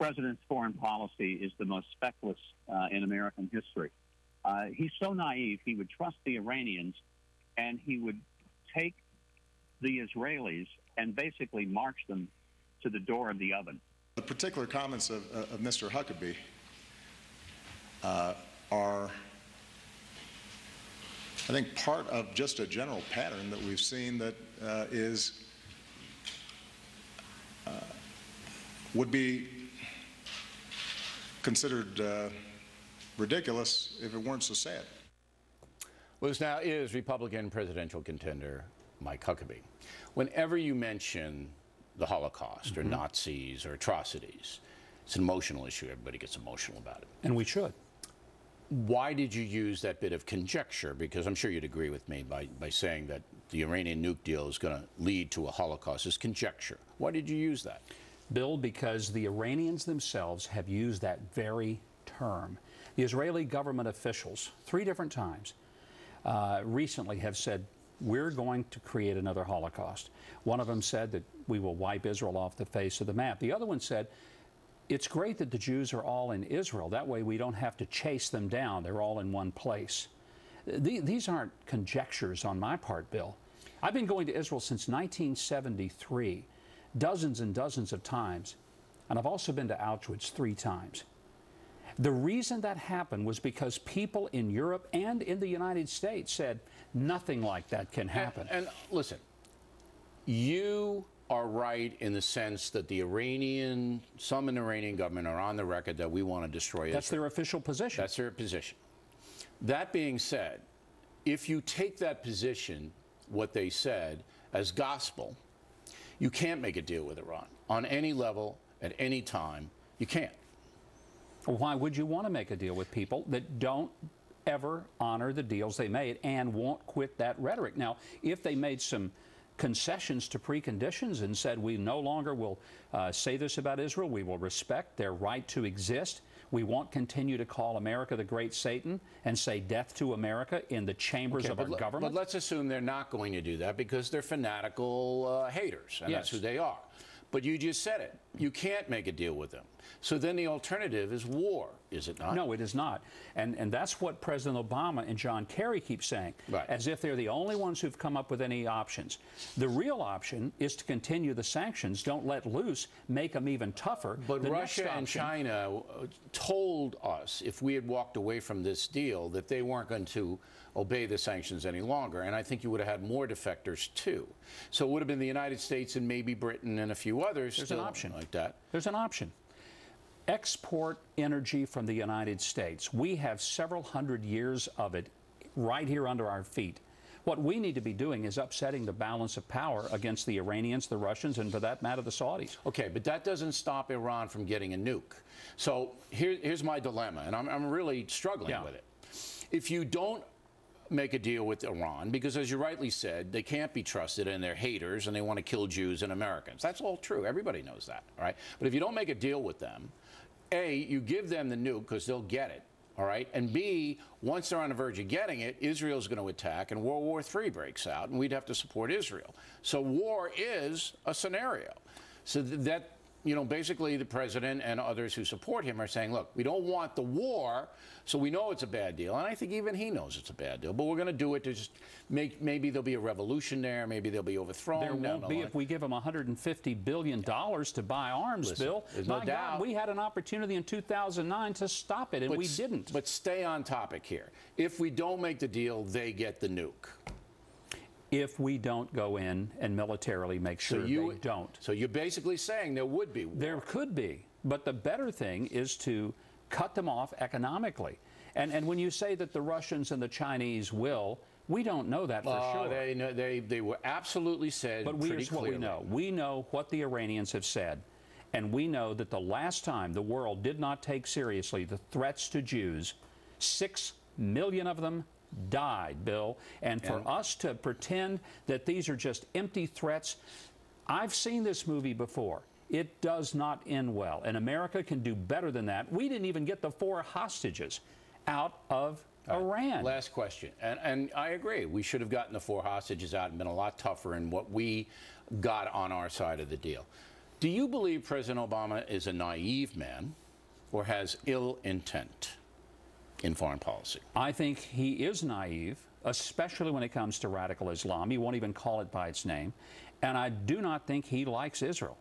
president's foreign policy is the most feckless in American history. He's so naive, he would trust the Iranians, and he would take the Israelis and basically march them to the door of the oven. The particular comments of Mr. Huckabee are, I think, part of just a general pattern that we've seen that would be considered ridiculous if it weren't so sad. Well, this now is Republican presidential contender Mike Huckabee. Whenever you mention the Holocaust or Nazis or atrocities, it's an emotional issue. Everybody gets emotional about it. And we should. Why did you use that bit of conjecture? Because I'm sure you'd agree with me by saying that the Iranian nuke deal is going to lead to a Holocaust. It's conjecture. Why did you use that? Bill, because the Iranians themselves have used that very term. The Israeli government officials, 3 different times, recently have said, we're going to create another Holocaust. One of them said that we will wipe Israel off the face of the map. The other one said, it's great that the Jews are all in Israel. That way we don't have to chase them down. They're all in one place. These aren't conjectures on my part, Bill. I've been going to Israel since 1973, dozens and dozens of times, and I've also been to Auschwitz 3 times. The reason that happened was because people in Europe and in the United States said nothing like that can happen. And listen, you are right in the sense that some in the Iranian government are on the record that we want to destroy Israel. That's their official position. That's their position. That being said, if you take that position, what they said, as gospel, you can't make a deal with Iran on any level, at any time. You can't. Why would you want to make a deal with people that don't ever honor the deals they made and won't quit that rhetoric? Now, if they made some concessions to preconditions and said we no longer will say this about Israel, we will respect their right to exist, we won't continue to call America the great Satan and say death to America in the chambers of our government. But let's assume they're not going to do that because they're fanatical haters, and that's who they are. But you just said it. You can't make a deal with them. So then the alternative is war, is it not? No, it is not. And that's what President Obama and John Kerry keep saying, as if they're the only ones who've come up with any options. The real option is to continue the sanctions, don't let loose, make them even tougher. But Russia and China told us, if we had walked away from this deal, that they weren't going to obey the sanctions any longer. And I think you would have had more defectors, too. So it would have been the United States and maybe Britain and a few others. There's an option like that. There's an option. Export energy from the United States. We have several hundred years of it right here under our feet. What we need to be doing is upsetting the balance of power against the Iranians, the Russians, and for that matter, the Saudis. Okay, but that doesn't stop Iran from getting a nuke. So here's my dilemma, and I'm really struggling with it. If you don't make a deal with Iran, because as you rightly said, they can't be trusted and they're haters and they want to kill Jews and Americans. That's all true. Everybody knows that, all right? But if you don't make a deal with them, A, you give them the nuke because they'll get it, all right? And B, once they're on the verge of getting it, Israel's going to attack and World War III breaks out and we'd have to support Israel. So war is a scenario. So that, you know, basically the president and others who support him are saying, look, we don't want the war, so we know it's a bad deal. And I think even he knows it's a bad deal. But we're going to do it to just make, maybe there'll be a revolution there, maybe they'll be overthrown. There won't be if we give them $150 billion to buy arms, Bill. There's no doubt. God, we had an opportunity in 2009 to stop it, and we didn't. But stay on topic here. If we don't make the deal, they get the nuke. If we don't go in and militarily make sure they don't. So you're basically saying there would be war. There could be. But the better thing is to cut them off economically. And when you say that the Russians and the Chinese will, we don't know that for sure. They were absolutely said pretty clearly. But here's what we know. We know what the Iranians have said. And we know that the last time the world did not take seriously the threats to Jews, 6 million of them died, Bill. And for us to pretend that these are just empty threats, I've seen this movie before. It does not end well. And America can do better than that. We didn't even get the 4 hostages out of Iran. Last question. And I agree. We should have gotten the 4 hostages out and been a lot tougher in what we got on our side of the deal. Do you believe President Obama is a naive man or has ill intent in foreign policy? I think he is naive, especially when it comes to radical Islam. He won't even call it by its name. And I do not think he likes Israel.